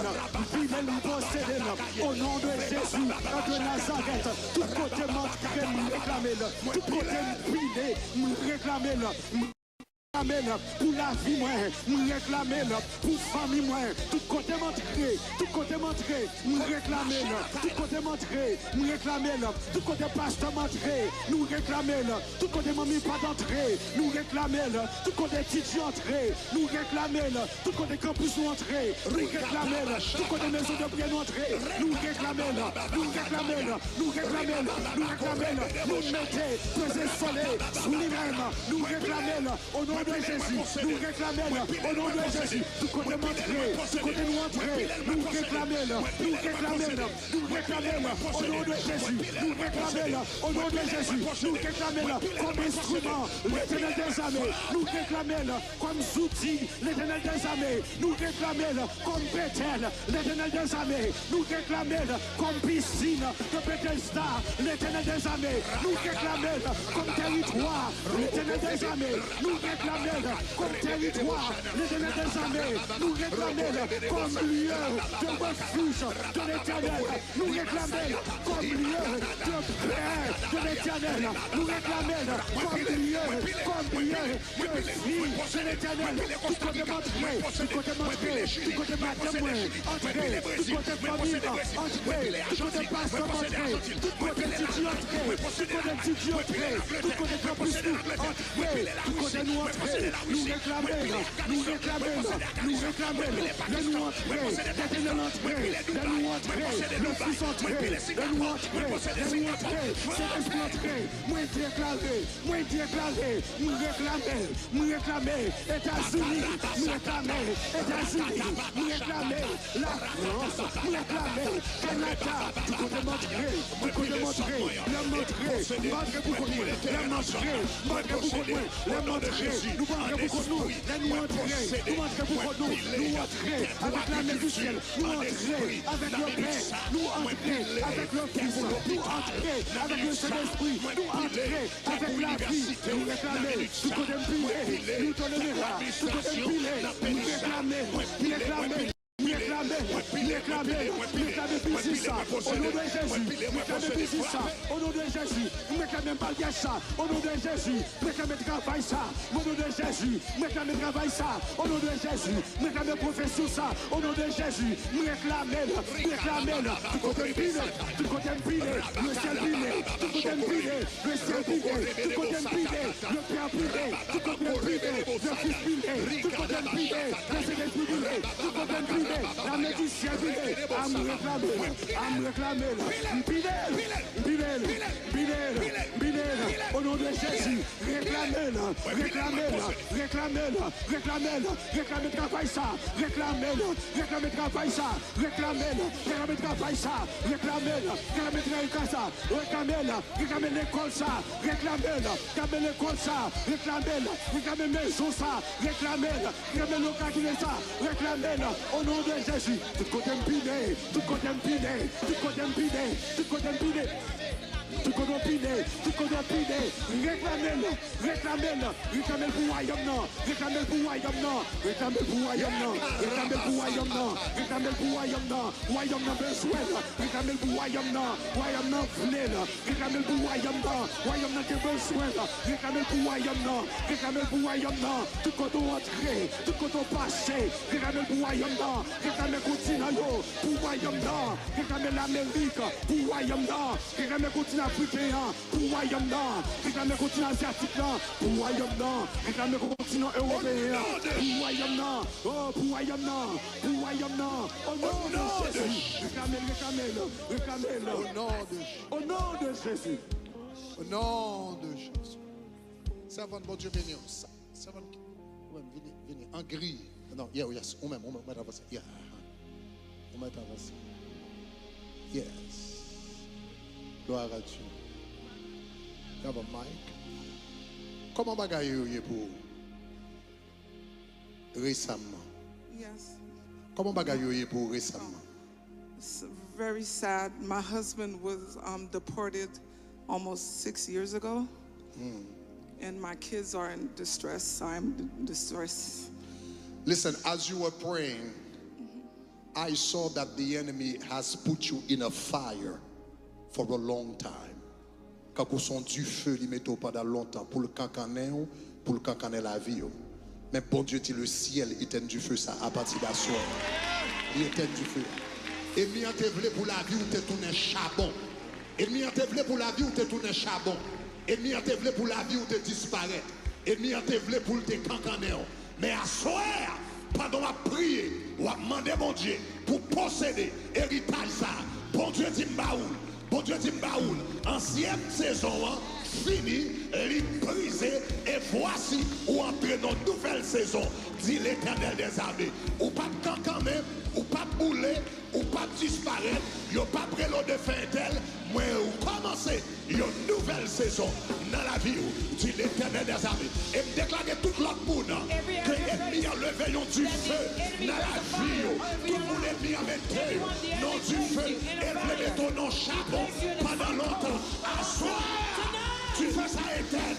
[SPEAKER 3] Pilel, posséder. Au nom de Jésus de Nazareth. Tout côté m'entraîne, me réclamer. Tout côté pilé, me réclamer. Pour la vie, moi, me réclamer, pour famille, moi, tout côté m'entrer, me réclamer, tout côté m'entrer, me réclamer, tout côté pasteur m'entrer, nous réclamer, tout côté mamie pas d'entrée, nous réclamer, tout côté étudiant entrer, nous réclamer, tout côté campus nous entrer, nous réclamer, tout côté maison de prière nous entrer, nous réclamer, nous mettez, pesez soleil, sous lui-même, nous réclamer, au nom de Jésus, nous réclamons au nom de Jésus, tout côté m'entrer, tout côté nous entrer, nous réclamons, au nom de Jésus, nous réclamons au nom de Jésus, nous réclamons comme instrument l'éternel des armées, nous réclamons comme outil l'éternel des armées, nous réclamons comme Bethel l'éternel des armées, nous réclamons comme piscine de Bethesda l'éternel des armées, nous réclamons comme territoire l'éternel des armées, nous réclamons comme territoire l'éternel des armées, nous réclamons comme lieu de refuge de l'éternel, nous réclamons comme lieu de paix de l'éternel, nous réclamons comme lieu de vie c'est l'éternel. Tout côté m'entrer, tout côté m'entrer, tout côté madame, entrer, tout côté famille, entrer, tout côté pasteur, entrer, tout côté Titi, entrer, tout côté Titi, entrer, tout côté campus, entrer, tout côté nous entrer, nous réclamer, nous réclamer, nous réclamer, nous entrer, l'éternel entrer, nous entrer, le fils entrer, nous entrer, nous entrer, c'est esprit entrer, moi déclarer, nous réclamer, États-Unis, nous réclamer, États-Unis, nous réclamer, la France, nous réclamer, Canada, tout côté montrer, le montrer pour nous, le montrer pour nous, le montrer, nous montrer pour nous, nous montrer pour nous, nous entrer avec la main du ciel, nous entrer avec le Père, nous entrer avec le Fils, nous entrer avec le Saint-Esprit, nous entrer avec la vie, nous réclamer, tout côté pilé, nous tolérer, tout côté pilé, nous réclamer, au nom de Jésus, au nom de Jésus, nous réclamons pas ça, au nom de Jésus, nous réclamons travail ça, au nom de Jésus, nous réclamons travail ça, au nom de Jésus, nous réclamons profession ça, au nom de Jésus, nous réclamons, tout côté pilé, tout côté pilé, le ciel pilé, tout côté pilé, le ciel pilé, tout côté pilé, le Père pilé, tout côté pilé, le Fils pilé, tout côté pilé, le Saint-Esprit pilé, tout côté pilé, la main du ciel pilé, à me réclamer, pilé, au nom de Jésus, réclamez travail ça, réclamez travail ça, réclamez l'école ça, réclamez maison ça, réclamez localité ça, réclamez au nom de Jésus, tout côté pilé, tout côté réclamez pour royaume non, réclamez pour royaume non, besoin, réclamez pour royaume non, voulez, réclamez pour royaume non, que besoin, réclamez pour royaume non, tout côté entré, tout côté passé, réclamez pour royaume non, réclamez continent pour royaume non, réclamez l'Amérique pour royaume non, réclamez continent africain pour royaume non, réclamez continent asiatique pour royaume non, réclamez continent européen pour royaume non, oh pour royaume non, au nom de Jésus, réclamez au nom de Jésus.
[SPEAKER 1] Au nom de Jésus. Servant de bon Dieu, venez. Servant, venez. En gris. Non, yes. On met avancer. Yeah. On met avancer. Yes. Gloire à Dieu. You have a mic. Comment bagaille pour récemment?
[SPEAKER 5] Yes.
[SPEAKER 1] Comment bagaille pour récemment?
[SPEAKER 5] It's very sad. My husband was deported almost 6 years ago. And my kids are in distress. I'm in distress.
[SPEAKER 1] Listen, as you were praying, I saw that the enemy has put you in a fire for a long time. Quand on sent du feu, il met pendant longtemps pour le cancaner, la vie. Mais bon Dieu, dit le ciel éteint du feu ça à partir d'asseoir. Il éteint du feu. Et mi te vle pour la vie ou te tourner charbon. Et mi te vle pour la vie ou te tourner charbon. Et mi te vle pour la vie ou te disparaître. Et mi te vle pour te cancaner. Mais à soir, pendant la prière, ou à demander mon Dieu pour posséder héritage ça. Bon Dieu dit m'baoul. Bon Dieu dit m'baoul. Ancienne saison fini, brisé, et voici ou entrer dans une nouvelle saison, dit l'Éternel des armées. Ou pas de cancaner, ou pas de bouler, ou pas de disparaître, ou pas de prélo de fin tel, mais ou commencer une nouvelle saison dans la vie, dit l'Éternel des armées. Et me déclarer tout l'autre monde que l'ennemi a levé du feu dans la vie. Tout le monde est bien mettre non du feu et lever ton nom charbon pendant longtemps. À soir, tu fais ça éternel,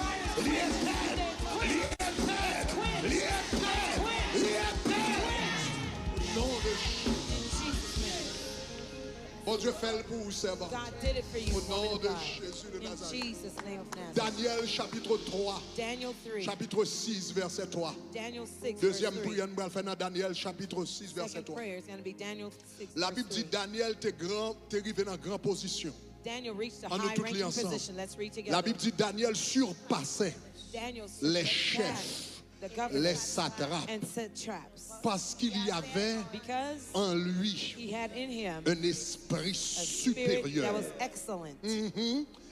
[SPEAKER 1] non de Bon Dieu fait pour vous, servant.
[SPEAKER 2] God did it for you,
[SPEAKER 1] Au nom
[SPEAKER 2] woman of
[SPEAKER 1] de
[SPEAKER 2] God.
[SPEAKER 1] Jésus de
[SPEAKER 2] In
[SPEAKER 1] Nazareth.
[SPEAKER 2] Jesus' name of Nazareth.
[SPEAKER 1] Daniel chapitre 3,
[SPEAKER 2] Daniel 3.
[SPEAKER 1] chapitre 6, verset 3.
[SPEAKER 2] Daniel 6, verse
[SPEAKER 1] Deuxième
[SPEAKER 2] 3.
[SPEAKER 1] prière, nous allons faire dans Daniel chapitre 6, verset
[SPEAKER 2] Second
[SPEAKER 1] 3.
[SPEAKER 2] prayer is going to be Daniel 6,
[SPEAKER 1] La
[SPEAKER 2] verse
[SPEAKER 1] Bible dit
[SPEAKER 2] 3.
[SPEAKER 1] Daniel t'es arrivé dans grande position.
[SPEAKER 2] Daniel reached a
[SPEAKER 1] En nous toutes les
[SPEAKER 2] high-ranking
[SPEAKER 1] ensemble.
[SPEAKER 2] position. Let's read together.
[SPEAKER 1] La Bible dit Daniel surpassait
[SPEAKER 2] Daniel
[SPEAKER 1] les
[SPEAKER 2] surpassed
[SPEAKER 1] chefs,
[SPEAKER 2] the governors
[SPEAKER 1] les satrapes,
[SPEAKER 2] and set traps
[SPEAKER 1] parce qu'il y avait
[SPEAKER 2] because
[SPEAKER 1] en lui
[SPEAKER 2] he had in him
[SPEAKER 1] un esprit
[SPEAKER 2] a spirit
[SPEAKER 1] supérieur.
[SPEAKER 2] that was excellent.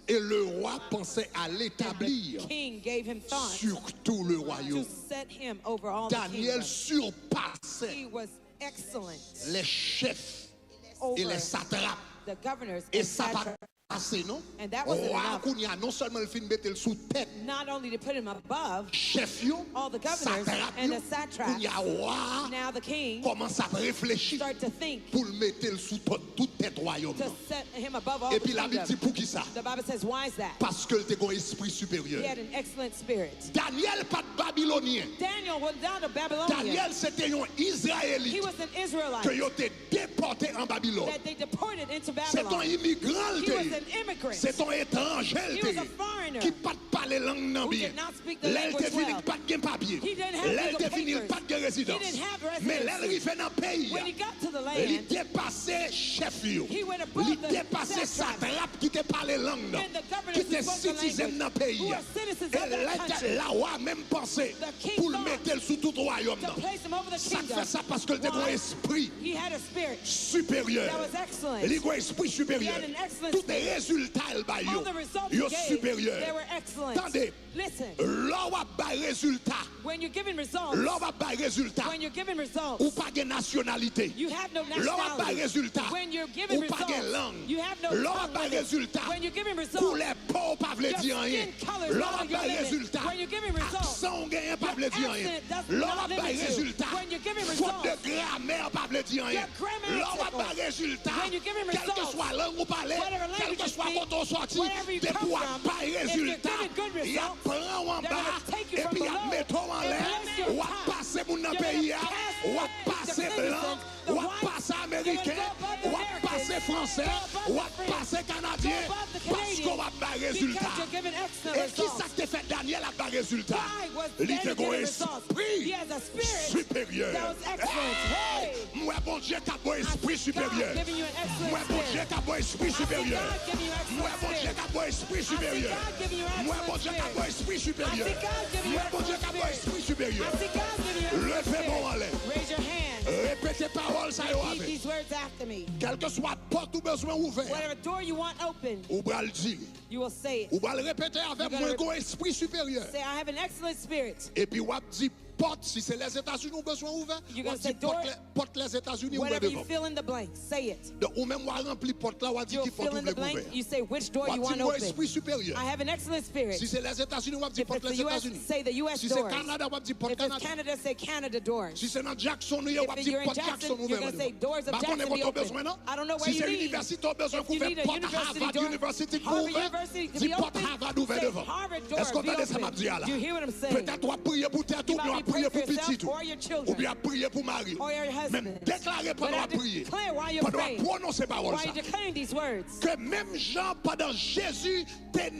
[SPEAKER 1] Et le roi pensait à
[SPEAKER 2] And
[SPEAKER 1] l'établir
[SPEAKER 2] the king gave him thought
[SPEAKER 1] sur tout le
[SPEAKER 2] to
[SPEAKER 1] royaume.
[SPEAKER 2] set him over all the
[SPEAKER 1] Daniel
[SPEAKER 2] kingdom.
[SPEAKER 1] surpassait
[SPEAKER 2] He was excellent
[SPEAKER 1] les chefs et
[SPEAKER 2] over
[SPEAKER 1] les satrapes.
[SPEAKER 2] the governors
[SPEAKER 1] Et
[SPEAKER 2] and
[SPEAKER 1] ça pas
[SPEAKER 2] satraps.
[SPEAKER 1] assez, non?
[SPEAKER 2] And that wasn't
[SPEAKER 1] Roi
[SPEAKER 2] enough.
[SPEAKER 1] Kounia, non seulement le fin mettre sous tête
[SPEAKER 2] Not only to put him above
[SPEAKER 1] chef yo,
[SPEAKER 2] all the governors
[SPEAKER 1] satrape
[SPEAKER 2] and
[SPEAKER 1] yo,
[SPEAKER 2] the satraps,
[SPEAKER 1] Kounia roi
[SPEAKER 2] now the king
[SPEAKER 1] commence à réfléchir
[SPEAKER 2] start to think
[SPEAKER 1] pour le mettre sous toute tête royaume.
[SPEAKER 2] to set him above all
[SPEAKER 1] Et
[SPEAKER 2] the
[SPEAKER 1] puis la Bible dit
[SPEAKER 2] kingdom.
[SPEAKER 1] pour qui ça?
[SPEAKER 2] The Bible says, why is that?
[SPEAKER 1] Parce que était un esprit supérieur.
[SPEAKER 2] He had an excellent spirit.
[SPEAKER 1] Daniel pas de babylonien.
[SPEAKER 2] Daniel was down to Babylonia.
[SPEAKER 1] Daniel c'était un
[SPEAKER 2] He
[SPEAKER 1] Israélite
[SPEAKER 2] was an
[SPEAKER 1] que
[SPEAKER 2] Israelite
[SPEAKER 1] yo été déporté en Babylone.
[SPEAKER 2] that they deported into
[SPEAKER 1] C'est un
[SPEAKER 2] Babylon.
[SPEAKER 1] immigrant
[SPEAKER 2] He
[SPEAKER 1] le
[SPEAKER 2] was
[SPEAKER 1] pays.
[SPEAKER 2] an immigrant.
[SPEAKER 1] C'est un étranger le
[SPEAKER 2] He was
[SPEAKER 1] pays.
[SPEAKER 2] a foreigner
[SPEAKER 1] Qui pas parler langue nan
[SPEAKER 2] who
[SPEAKER 1] bien.
[SPEAKER 2] did not speak the
[SPEAKER 1] L'elle te
[SPEAKER 2] language
[SPEAKER 1] fini
[SPEAKER 2] well.
[SPEAKER 1] pas de papier.
[SPEAKER 2] He didn't have
[SPEAKER 1] L'elle
[SPEAKER 2] legal
[SPEAKER 1] te fini
[SPEAKER 2] papers.
[SPEAKER 1] pas de résidence.
[SPEAKER 2] He didn't have
[SPEAKER 1] Mais
[SPEAKER 2] residency.
[SPEAKER 1] l'elle arrive dans le pays.
[SPEAKER 2] When he got to the
[SPEAKER 1] Il
[SPEAKER 2] land,
[SPEAKER 1] dépassait chef yo.
[SPEAKER 2] he went above
[SPEAKER 1] Il
[SPEAKER 2] the
[SPEAKER 1] dépassait
[SPEAKER 2] satraps
[SPEAKER 1] satrape qui te parlait langue.
[SPEAKER 2] and the governors
[SPEAKER 1] Qui
[SPEAKER 2] who
[SPEAKER 1] était
[SPEAKER 2] spoke the
[SPEAKER 1] citizen dans le pays.
[SPEAKER 2] who are citizens
[SPEAKER 1] Et
[SPEAKER 2] of that country.
[SPEAKER 1] la roi même pensé
[SPEAKER 2] The king
[SPEAKER 1] pour le
[SPEAKER 2] thought
[SPEAKER 1] mettre sous tout royaume.
[SPEAKER 2] to place him over the
[SPEAKER 1] Ça
[SPEAKER 2] kingdom.
[SPEAKER 1] fait ça parce que le un
[SPEAKER 2] Why?
[SPEAKER 1] esprit
[SPEAKER 2] He had a spirit
[SPEAKER 1] supérieur.
[SPEAKER 2] that was excellent.
[SPEAKER 1] Il y a un esprit supérieur.
[SPEAKER 2] He had an excellent
[SPEAKER 1] Tous les
[SPEAKER 2] spirit.
[SPEAKER 1] résultats,
[SPEAKER 2] All the results he
[SPEAKER 1] ils sont
[SPEAKER 2] gave,
[SPEAKER 1] supérieurs.
[SPEAKER 2] they were excellent.
[SPEAKER 1] Attendez,
[SPEAKER 2] Listen,
[SPEAKER 1] l'on va pas résultat.
[SPEAKER 2] when you're giving results,
[SPEAKER 1] L'on va pas résultat.
[SPEAKER 2] when you're giving results,
[SPEAKER 1] Ou pas de nationalité.
[SPEAKER 2] you have no
[SPEAKER 1] L'on va pas
[SPEAKER 2] nationality.
[SPEAKER 1] résultat.
[SPEAKER 2] When you're giving
[SPEAKER 1] Ou pas de
[SPEAKER 2] results,
[SPEAKER 1] langue.
[SPEAKER 2] you have no
[SPEAKER 1] L'on va
[SPEAKER 2] tongue
[SPEAKER 1] pas
[SPEAKER 2] with it.
[SPEAKER 1] résultat.
[SPEAKER 2] When you're giving
[SPEAKER 1] Pour
[SPEAKER 2] results,
[SPEAKER 1] les pauvres, pas veut
[SPEAKER 2] your
[SPEAKER 1] dire rien.
[SPEAKER 2] skin color is
[SPEAKER 1] L'on
[SPEAKER 2] not
[SPEAKER 1] va
[SPEAKER 2] on your
[SPEAKER 1] pas
[SPEAKER 2] limit.
[SPEAKER 1] résultat.
[SPEAKER 2] When you're giving results,
[SPEAKER 1] Accent gagnant, pas veut dire rien.
[SPEAKER 2] accent does
[SPEAKER 1] L'on
[SPEAKER 2] not
[SPEAKER 1] va pas
[SPEAKER 2] limit you.
[SPEAKER 1] résultat.
[SPEAKER 2] When you're giving
[SPEAKER 1] Faute de
[SPEAKER 2] results,
[SPEAKER 1] grammaire, pas veut dire rien.
[SPEAKER 2] your
[SPEAKER 1] L'on va
[SPEAKER 2] grammatical.
[SPEAKER 1] pas résultat.
[SPEAKER 2] When you're giving
[SPEAKER 1] Quelle que
[SPEAKER 2] results,
[SPEAKER 1] soit langue ou parler,
[SPEAKER 2] whatever
[SPEAKER 1] quel
[SPEAKER 2] language
[SPEAKER 1] que
[SPEAKER 2] you
[SPEAKER 1] soit
[SPEAKER 2] speak,
[SPEAKER 1] quand on sortit,
[SPEAKER 2] wherever you
[SPEAKER 1] des
[SPEAKER 2] come
[SPEAKER 1] poids
[SPEAKER 2] from,
[SPEAKER 1] pas
[SPEAKER 2] if you're
[SPEAKER 1] résultat.
[SPEAKER 2] giving good
[SPEAKER 1] Il y a
[SPEAKER 2] results,
[SPEAKER 1] prend en
[SPEAKER 2] they're
[SPEAKER 1] bas,
[SPEAKER 2] gonna take you
[SPEAKER 1] et
[SPEAKER 2] from
[SPEAKER 1] puis il y a
[SPEAKER 2] below
[SPEAKER 1] mettre en
[SPEAKER 2] and
[SPEAKER 1] l'air,
[SPEAKER 2] place you
[SPEAKER 1] ou
[SPEAKER 2] on
[SPEAKER 1] à
[SPEAKER 2] top.
[SPEAKER 1] passer mon
[SPEAKER 2] You're
[SPEAKER 1] pays,
[SPEAKER 2] gonna pass
[SPEAKER 1] ou à
[SPEAKER 2] the
[SPEAKER 1] passer
[SPEAKER 2] citizens,
[SPEAKER 1] blanc,
[SPEAKER 2] the
[SPEAKER 1] ou à
[SPEAKER 2] whites,
[SPEAKER 1] passer
[SPEAKER 2] you're
[SPEAKER 1] américain,
[SPEAKER 2] gonna go above the
[SPEAKER 1] ou à
[SPEAKER 2] Americans,
[SPEAKER 1] passer français,
[SPEAKER 2] go above
[SPEAKER 1] ou à
[SPEAKER 2] the French,
[SPEAKER 1] passer canadien,
[SPEAKER 2] go above the
[SPEAKER 1] parce
[SPEAKER 2] Canadians,
[SPEAKER 1] qu'on va pas
[SPEAKER 2] because
[SPEAKER 1] résultat.
[SPEAKER 2] you're giving excellent
[SPEAKER 1] Et qui
[SPEAKER 2] results.
[SPEAKER 1] ça que fait Daniel a pas résultat?
[SPEAKER 2] Why was
[SPEAKER 1] Il
[SPEAKER 2] Daniel
[SPEAKER 1] était un
[SPEAKER 2] getting results?
[SPEAKER 1] esprit
[SPEAKER 2] He has a spirit
[SPEAKER 1] supérieur.
[SPEAKER 2] that was excellent. Hey!
[SPEAKER 1] Moi, bon Dieu, qui a un esprit supérieur.
[SPEAKER 2] God giving you an excellent
[SPEAKER 1] Moi, bon Dieu,
[SPEAKER 2] spirit.
[SPEAKER 1] qui a un esprit supérieur.
[SPEAKER 2] God giving you excellent
[SPEAKER 1] Moi, bon Dieu,
[SPEAKER 2] spirit.
[SPEAKER 1] qui a un esprit supérieur.
[SPEAKER 2] God giving you excellent
[SPEAKER 1] Moi, bon Dieu, qui a un
[SPEAKER 2] spirit.
[SPEAKER 1] esprit supérieur.
[SPEAKER 2] I see God giving you
[SPEAKER 1] Moi, bon Dieu, qui a un
[SPEAKER 2] excellent
[SPEAKER 1] esprit supérieur.
[SPEAKER 2] I see God giving you excellent
[SPEAKER 1] Levez mon
[SPEAKER 2] spirit.
[SPEAKER 1] l'air.
[SPEAKER 2] Raise your hand.
[SPEAKER 1] Répétez parole, ça y
[SPEAKER 2] Repeat
[SPEAKER 1] est.
[SPEAKER 2] these words after me.
[SPEAKER 1] Quel que soit porte ou besoin ouvert,
[SPEAKER 2] Whatever door you want open,
[SPEAKER 1] ou va le dire,
[SPEAKER 2] you will say it.
[SPEAKER 1] ou va le répéter avec
[SPEAKER 2] You're gonna
[SPEAKER 1] mon esprit supérieur.
[SPEAKER 2] Say, I have an excellent spirit.
[SPEAKER 1] Et puis, on dit porte, si c'est les États-Unis ou besoin ouvert,
[SPEAKER 2] You're
[SPEAKER 1] on
[SPEAKER 2] gonna
[SPEAKER 1] dit
[SPEAKER 2] say door.
[SPEAKER 1] porte les États-Unis ouvert
[SPEAKER 2] Whatever you
[SPEAKER 1] devant.
[SPEAKER 2] fill in the blank, say it.
[SPEAKER 1] Donc, ou même on remplit porte là, on dit
[SPEAKER 2] You'll
[SPEAKER 1] qui porte
[SPEAKER 2] fill in the
[SPEAKER 1] ouvert.
[SPEAKER 2] blank. You say which door
[SPEAKER 1] On
[SPEAKER 2] you
[SPEAKER 1] dit
[SPEAKER 2] want
[SPEAKER 1] mon
[SPEAKER 2] open.
[SPEAKER 1] esprit supérieur.
[SPEAKER 2] I have an excellent spirit.
[SPEAKER 1] Si c'est les États-Unis, on dit
[SPEAKER 2] If
[SPEAKER 1] porte
[SPEAKER 2] it's
[SPEAKER 1] les
[SPEAKER 2] the US,
[SPEAKER 1] États-Unis.
[SPEAKER 2] say the US
[SPEAKER 1] Si c'est
[SPEAKER 2] doors.
[SPEAKER 1] Canada, on dit porte
[SPEAKER 2] If it's
[SPEAKER 1] Canada.
[SPEAKER 2] Canada, say Canada doors.
[SPEAKER 1] Si c'est dans Jackson, on
[SPEAKER 2] If
[SPEAKER 1] dit
[SPEAKER 2] you're in
[SPEAKER 1] porte
[SPEAKER 2] Jackson,
[SPEAKER 1] Jackson
[SPEAKER 2] you're
[SPEAKER 1] ouvert.
[SPEAKER 2] going to say doors of
[SPEAKER 1] Par contre,
[SPEAKER 2] Jackson
[SPEAKER 1] on
[SPEAKER 2] be
[SPEAKER 1] a
[SPEAKER 2] open.
[SPEAKER 1] besoin, non?
[SPEAKER 2] I don't know where
[SPEAKER 1] Si
[SPEAKER 2] you
[SPEAKER 1] c'est
[SPEAKER 2] need.
[SPEAKER 1] l'université, on a besoin
[SPEAKER 2] If
[SPEAKER 1] qu'on
[SPEAKER 2] you
[SPEAKER 1] fait
[SPEAKER 2] need a
[SPEAKER 1] porte
[SPEAKER 2] university
[SPEAKER 1] Harvard
[SPEAKER 2] door,
[SPEAKER 1] University
[SPEAKER 2] Harvard
[SPEAKER 1] ouvert.
[SPEAKER 2] University to
[SPEAKER 1] Dis
[SPEAKER 2] be
[SPEAKER 1] porte
[SPEAKER 2] open.
[SPEAKER 1] Harvard ouvert
[SPEAKER 2] Say
[SPEAKER 1] devant.
[SPEAKER 2] Harvard door
[SPEAKER 1] Est-ce qu'on
[SPEAKER 2] be
[SPEAKER 1] entend ça m'a
[SPEAKER 2] open.
[SPEAKER 1] dit là?
[SPEAKER 2] Do you hear what I'm saying?
[SPEAKER 1] Peut-être on va prier pour tête ou
[SPEAKER 2] You
[SPEAKER 1] bien on
[SPEAKER 2] might
[SPEAKER 1] va
[SPEAKER 2] be
[SPEAKER 1] prier
[SPEAKER 2] praying
[SPEAKER 1] pour
[SPEAKER 2] for
[SPEAKER 1] petit
[SPEAKER 2] yourself
[SPEAKER 1] tout.
[SPEAKER 2] or your
[SPEAKER 1] Ou
[SPEAKER 2] children
[SPEAKER 1] bien prier pour mari.
[SPEAKER 2] or your
[SPEAKER 1] Même
[SPEAKER 2] husband.
[SPEAKER 1] déclarer
[SPEAKER 2] But
[SPEAKER 1] pendant
[SPEAKER 2] I
[SPEAKER 1] la prière.
[SPEAKER 2] declare while you're
[SPEAKER 1] Pendant la
[SPEAKER 2] praying,
[SPEAKER 1] prononcer parole
[SPEAKER 2] while
[SPEAKER 1] ça.
[SPEAKER 2] you're declaring these words,
[SPEAKER 1] Que même Jean, pendant Jésus, t'es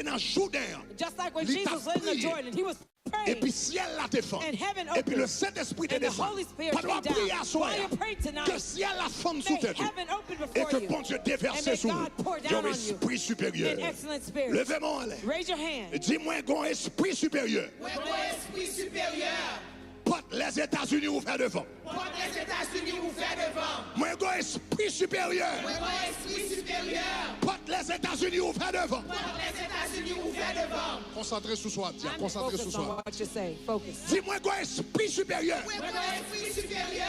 [SPEAKER 1] dans Jourdain.
[SPEAKER 2] just like when
[SPEAKER 1] Il t'a
[SPEAKER 2] Jesus was in the
[SPEAKER 1] prié.
[SPEAKER 2] Jordan, he was
[SPEAKER 1] Et puis
[SPEAKER 2] praying.
[SPEAKER 1] ciel la défend.
[SPEAKER 2] And heaven
[SPEAKER 1] Et puis le
[SPEAKER 2] opened.
[SPEAKER 1] Saint-Esprit te
[SPEAKER 2] And the
[SPEAKER 1] descend.
[SPEAKER 2] Holy Spirit
[SPEAKER 1] Pendant
[SPEAKER 2] came
[SPEAKER 1] prier
[SPEAKER 2] down.
[SPEAKER 1] à soi.
[SPEAKER 2] While you pray tonight,
[SPEAKER 1] Que ciel la femme sous
[SPEAKER 2] may
[SPEAKER 1] tête.
[SPEAKER 2] heaven open
[SPEAKER 1] Et
[SPEAKER 2] before
[SPEAKER 1] que
[SPEAKER 2] you.
[SPEAKER 1] bon Dieu
[SPEAKER 2] And
[SPEAKER 1] déverse
[SPEAKER 2] may
[SPEAKER 1] sur
[SPEAKER 2] God pour
[SPEAKER 1] un
[SPEAKER 2] down on you
[SPEAKER 1] esprit supérieur.
[SPEAKER 2] an excellent spirit.
[SPEAKER 1] Levez-moi en l'air.
[SPEAKER 2] Raise your hand.
[SPEAKER 1] Dis-moi un esprit supérieur.
[SPEAKER 6] Esprit supérieur,
[SPEAKER 1] Porte les États-Unis ouverts devant.
[SPEAKER 6] porte les États-Unis ouverts devant.
[SPEAKER 1] Moi un esprit supérieur.
[SPEAKER 6] Esprit supérieur,
[SPEAKER 1] Porte les États-Unis ouverts devant.
[SPEAKER 6] porte les États-Unis ouverts devant.
[SPEAKER 1] Concentrez sur soi, tiens, concentrez sur
[SPEAKER 2] Focus on
[SPEAKER 1] soi.
[SPEAKER 2] what you say. Focus.
[SPEAKER 1] Dis-moi un esprit supérieur.
[SPEAKER 6] Esprit supérieur,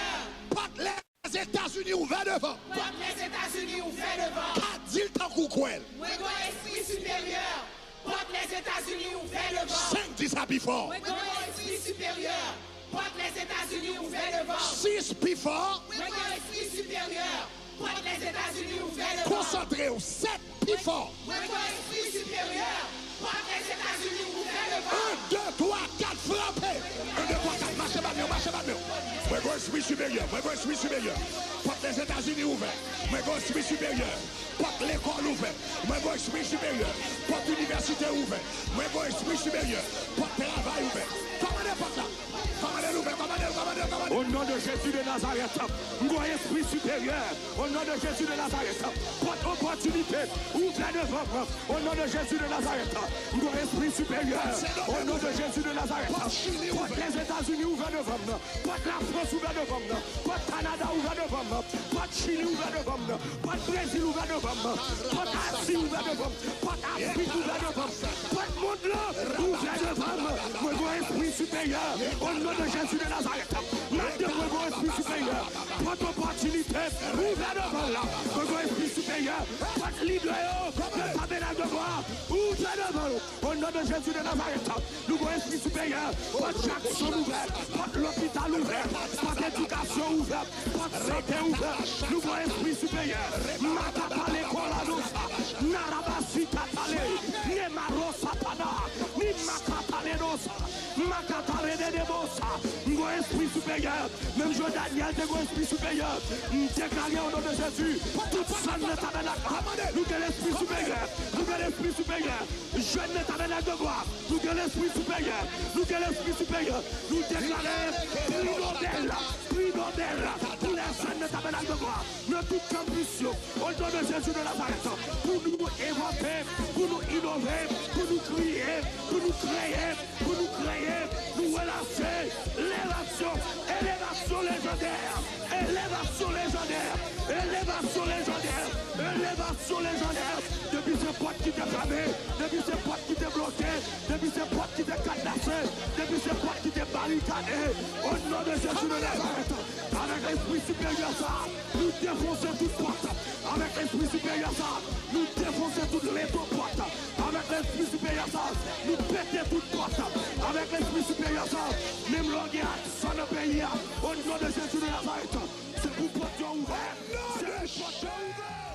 [SPEAKER 1] Porte les États-Unis ouverts devant.
[SPEAKER 6] porte les États-Unis ouverts devant.
[SPEAKER 1] Qu'a dit le temps qu'on croit?
[SPEAKER 6] Esprit supérieur, porte les États-Unis ouverts devant.
[SPEAKER 1] 5 10 à plus fort.
[SPEAKER 6] Esprit supérieur, porte les États-Unis ouverts devant.
[SPEAKER 1] 6 plus fort.
[SPEAKER 6] Esprit supérieur, porte les États-Unis ouverts devant.
[SPEAKER 1] Concentrez-vous. 7 plus fort.
[SPEAKER 6] Esprit supérieur, porte les États-Unis ouverts devant.
[SPEAKER 1] 1, 2, 3, 4, frappez. 1, 2, 3, 4, marchez pas mieux, marchez pas mieux. Moi, esprit supérieur, moi, esprit supérieur. Porte les États-Unis ouverts. Moi, j'ai un esprit supérieur. Porte l'école ouverte. Moi, j'ai un esprit supérieur. Porte l'université ouverte. Moi, j'ai un esprit supérieur. Porte travail ouvert. Commandez porte là. Commandez l'ouvert. Commandez.
[SPEAKER 3] Au nom de Jésus de Nazareth, moi, esprit supérieur. Au nom de Jésus de Nazareth, porte opportunité. Ouvert devant moi. Au nom de Jésus de Nazareth, moi, esprit supérieur. Au nom de Jésus de Nazareth, porte les États-Unis ouverts devant moi. Porte la France ouvert devant moi. Porte Canada ouvert devant moi. Porte Chili ouvert devant moi. Porte Brésil ouvert devant moi. Porte Asie ouvert devant moi. Porte Afrique ouvert devant moi. Porte monde là ouvert devant moi. Moi, mon esprit supérieur. Au nom de Jésus de Nazareth. Maintenant, mon esprit supérieur. Porte opportunité ouvert devant là. Mon esprit supérieur. Porte leader. Le tabernacle de gloire ouvert devant nous. Au nom de Jésus de Nazareth. Nous, mon esprit supérieur. Porte Jackson ouvert. Porte l'hôpital ouvert. Porte éducation ouverte. Porte santé ouverte. Nous, mon esprit supérieur. Makapale Koladosa, Narabasi Katale, Nemaro Satana, Nimakatale Dosa, Makatale de Bosa, mon esprit supérieur, même je Daniel de mon esprit supérieur, déclaré au nom de Jésus, toute salle de tabernacle, nous que l'esprit supérieur, nous que l'esprit supérieur, jeune de tabernacle de gloire, nous que l'esprit supérieur, nous que l'esprit supérieur, nous déclarons prix d'hôtel, pour les jeunes de tabernacle de gloire, dans tout campus, au nom de Jésus de Nazareth, pour nous inventer, pour nous innover, pour nous crier, pour nous créer, nous relancer l'élévation, élévation légendaire, élévation légendaire, élévation légendaire, élévation légendaire, depuis ces portes qui t'est fermées, depuis ces portes qui t'est bloquées, depuis ces portes qui t'est cadenassées, depuis ces portes qui t'est barricadées, au nom de Jésus de Nazareth, avec l'esprit supérieur ça, nous défonçons toute porte. Avec l'esprit supérieur ça, nous défonçons toutes les portes. Avec l'esprit supérieur ça, nous pétons toutes portes. Avec l'esprit supérieur ça, même l'orgueil sans le pays, au nom de Jésus de Nazareth, c'est pour porte ouverte. C'est pour porte ouverte.